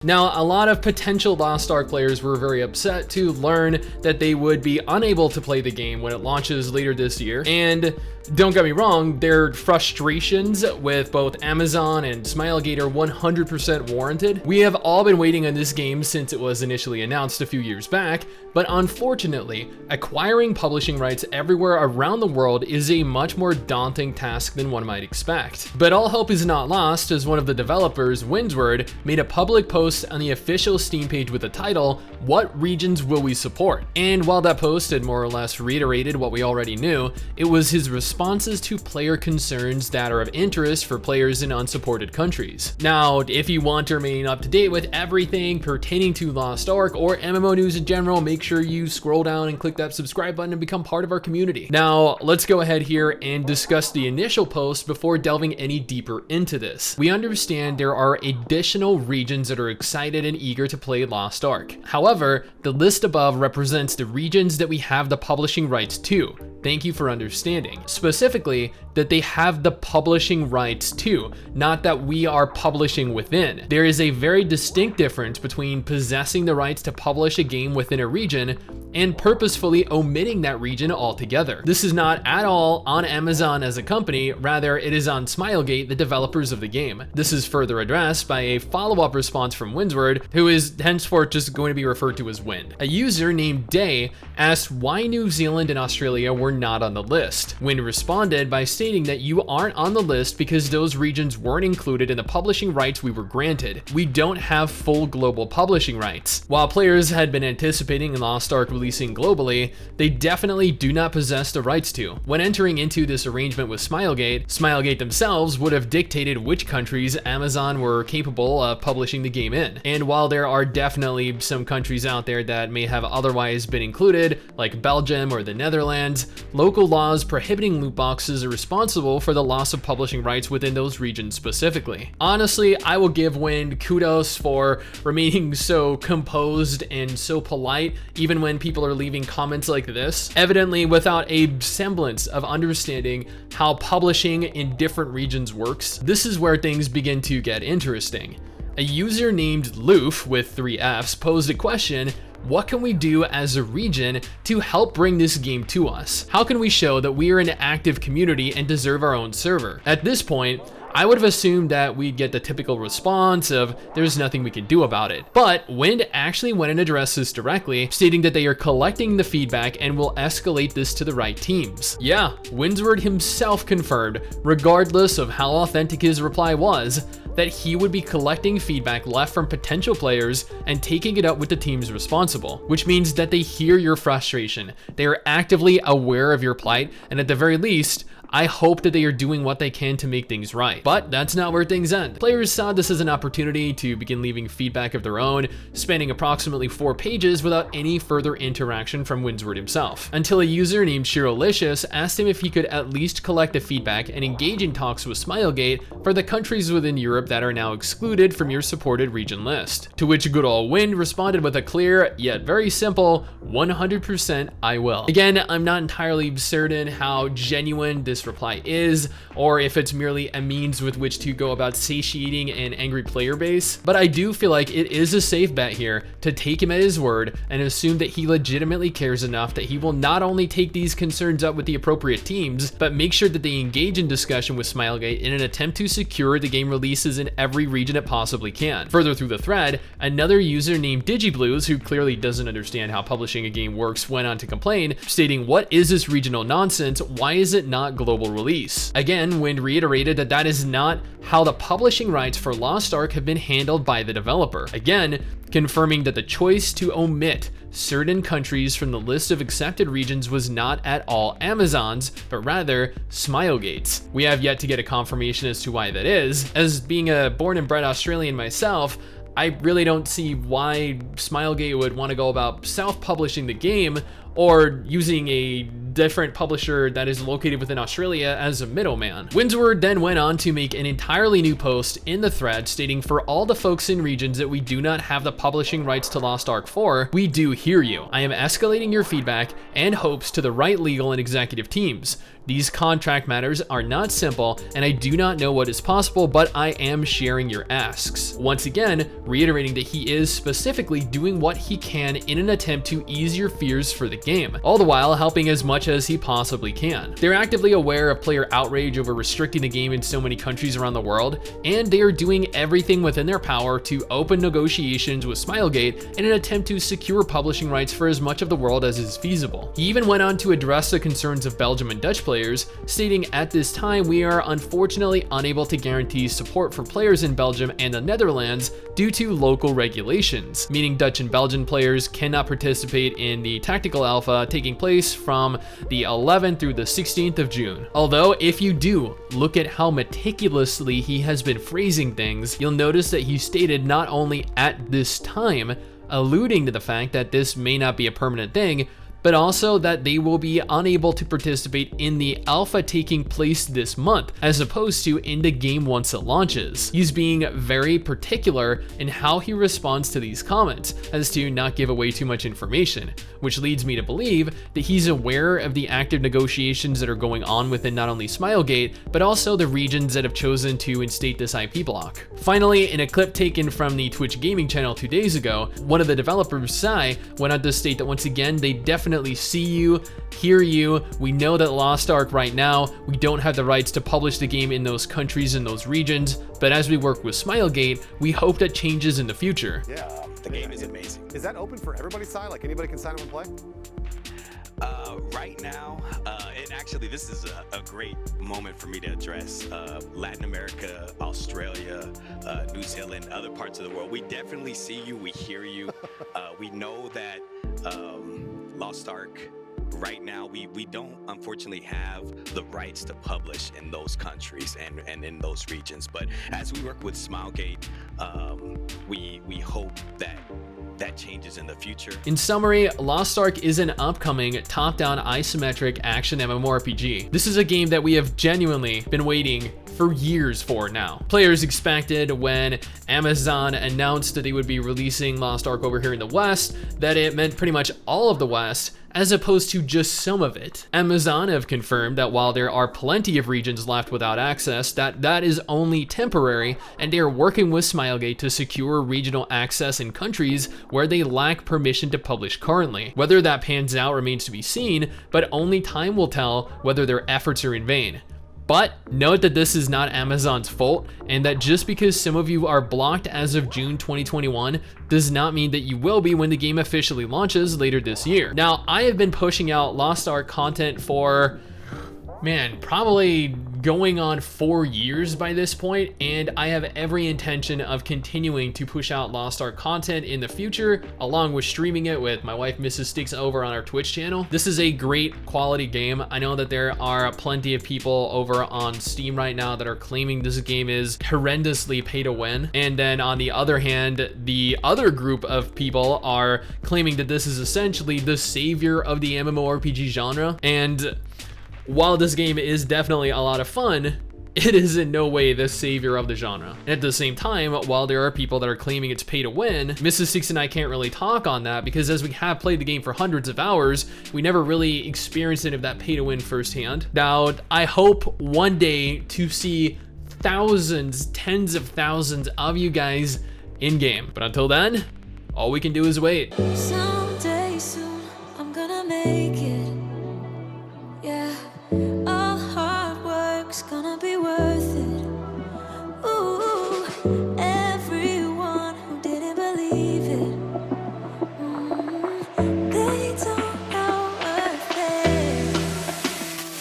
Now, a lot of potential Lost Ark players were very upset to learn that they would be unable to play the game when it launches later this year. And don't get me wrong, their frustrations with both Amazon and Smilegate are 100% warranted. We have all been waiting on this game since it was initially announced a few years back, but unfortunately, acquiring publishing rights everywhere around the world is a much more daunting task than one might expect. But all hope is not lost, as one of the developers, Windsward, made a public post on the official Steam page with the title, "What regions will we support?" And while that post had more or less reiterated what we already knew, it was his responses to player concerns that are of interest for players in unsupported countries. Now, if you want to remain up to date with everything pertaining to Lost Ark or MMO news in general, make sure you scroll down and click that subscribe button and become part of our community. Now, let's go ahead here and discuss the initial post before delving any deeper into this. We understand there are additional regions that are excited and eager to play Lost Ark. However, the list above represents the regions that we have the publishing rights to. Thank you for understanding. Specifically, that they have the publishing rights to, not that we are publishing within. There is a very distinct difference between possessing the rights to publish a game within a region and purposefully omitting that region altogether. This is not at all on Amazon as a company, rather it is on Smilegate, the developers of the game. This is further addressed by a follow-up response from Windsward, who is henceforth just going to be referred to as Wind. A user named Day asked why New Zealand and Australia were not on the list. Wind responded by stating that you aren't on the list because those regions weren't included in the publishing rights we were granted. We don't have full global publishing rights. While players had been anticipating Lost Ark releasing globally, they definitely do not possess the rights to. When entering into this arrangement with Smilegate themselves would have dictated which countries Amazon were capable of publishing the game in. And while there are definitely some countries out there that may have otherwise been included, like Belgium or the Netherlands, local laws prohibiting loot boxes are responsible for the loss of publishing rights within those regions specifically. Honestly, I will give Wind kudos for remaining so composed and so polite, even when people are leaving comments like this, evidently without a semblance of understanding how publishing in different regions works. This is where things begin to get interesting. A user named Loof with 3 Fs posed a question: what can we do as a region to help bring this game to us? How can we show that we are an active community and deserve our own server? At this point, I would have assumed that we'd get the typical response of there's nothing we can do about it. But Wind actually went and addressed this directly, stating that they are collecting the feedback and will escalate this to the right teams. Yeah, Windsward himself confirmed, regardless of how authentic his reply was, that he would be collecting feedback left from potential players and taking it up with the teams responsible, which means that they hear your frustration. They are actively aware of your plight, and at the very least, I hope that they are doing what they can to make things right. But that's not where things end. Players saw this as an opportunity to begin leaving feedback of their own, spanning approximately 4 pages without any further interaction from Windsward himself, until a user named Shirolicious asked him if he could at least collect the feedback and engage in talks with Smilegate for the countries within Europe that are now excluded from your supported region list. To which good old Wind responded with a clear, yet very simple, 100% I will. Again, I'm not entirely certain how genuine this reply is, or if it's merely a means with which to go about satiating an angry player base, but I do feel like it is a safe bet here to take him at his word and assume that he legitimately cares enough that he will not only take these concerns up with the appropriate teams, but make sure that they engage in discussion with Smilegate in an attempt to secure the game releases in every region it possibly can. Further through the thread, another user named DigiBlues, who clearly doesn't understand how publishing a game works, went on to complain, stating, "What is this regional nonsense? Why is it not global release?" Again, Wind reiterated that that is not how the publishing rights for Lost Ark have been handled by the developer. Again, confirming that the choice to omit certain countries from the list of accepted regions was not at all Amazon's, but rather Smilegate's. We have yet to get a confirmation as to why that is. As being a born and bred Australian myself, I really don't see why Smilegate would want to go about self-publishing the game or using a different publisher that is located within Australia as a middleman. Windsward then went on to make an entirely new post in the thread stating, for all the folks in regions that we do not have the publishing rights to Lost Ark for, we do hear you. I am escalating your feedback and hopes to the right legal and executive teams. These contract matters are not simple, and I do not know what is possible, but I am sharing your asks. Once again, reiterating that he is specifically doing what he can in an attempt to ease your fears for the game, all the while helping as much as he possibly can. They're actively aware of player outrage over restricting the game in so many countries around the world, and they are doing everything within their power to open negotiations with Smilegate in an attempt to secure publishing rights for as much of the world as is feasible. He even went on to address the concerns of Belgium and Dutch players, stating, at this time we are unfortunately unable to guarantee support for players in Belgium and the Netherlands due to local regulations, meaning Dutch and Belgian players cannot participate in the tactical alpha taking place from the 11th through the 16th of June. Although if you do look at how meticulously he has been phrasing things, you'll notice that he stated not only at this time, alluding to the fact that this may not be a permanent thing, but also that they will be unable to participate in the alpha taking place this month, as opposed to in the game once it launches. He's being very particular in how he responds to these comments, as to not give away too much information, which leads me to believe that he's aware of the active negotiations that are going on within not only Smilegate, but also the regions that have chosen to instate this IP block. Finally, in a clip taken from the Twitch gaming channel 2 days ago, one of the developers, Sai, went on to state that once again, they definitely see you, hear you. We know that Lost Ark right now, we don't have the rights to publish the game in those countries and those regions, but as we work with Smilegate, we hope that changes in the future. Yeah, The game is amazing. Is that open for everybody, Si? Like anybody can sign up and play? Right now, and actually this is a great moment for me to address Latin America, Australia, New Zealand, other parts of the world. We definitely see you, we hear you. We know that Lost Ark, right now, we don't unfortunately have the rights to publish in those countries and in those regions. But as we work with Smilegate, we hope that changes in the future. In summary, Lost Ark is an upcoming top-down isometric action MMORPG. This is a game that we have genuinely been waiting for years for now. Players expected when Amazon announced that they would be releasing Lost Ark over here in the West, that it meant pretty much all of the West, as opposed to just some of it. Amazon have confirmed that while there are plenty of regions left without access, that is only temporary, and they are working with Smilegate to secure regional access in countries where they lack permission to publish currently. Whether that pans out remains to be seen, but only time will tell whether their efforts are in vain. But note that this is not Amazon's fault, and that just because some of you are blocked as of June 2021 does not mean that you will be when the game officially launches later this year. Now, I have been pushing out Lost Ark content for, man, probably going on 4 years by this point, and I have every intention of continuing to push out Lost Ark content in the future, along with streaming it with my wife MRSSSTIX over on our Twitch channel. This is a great quality game. I know that there are plenty of people over on Steam right now that are claiming this game is horrendously pay to win, and then on the other hand, the other group of people are claiming that this is essentially the savior of the MMORPG genre. And while this game is definitely a lot of fun, it is in no way the savior of the genre. And at the same time, while there are people that are claiming it's pay to win, Stix and I can't really talk on that because as we have played the game for hundreds of hours, we never really experienced any of that pay to win firsthand. Now, I hope one day to see thousands, tens of thousands of you guys in game. But until then, all we can do is wait. Someday soon, I'm gonna make it. Yeah, all hard work's gonna be worth it. Ooh, everyone who didn't believe it.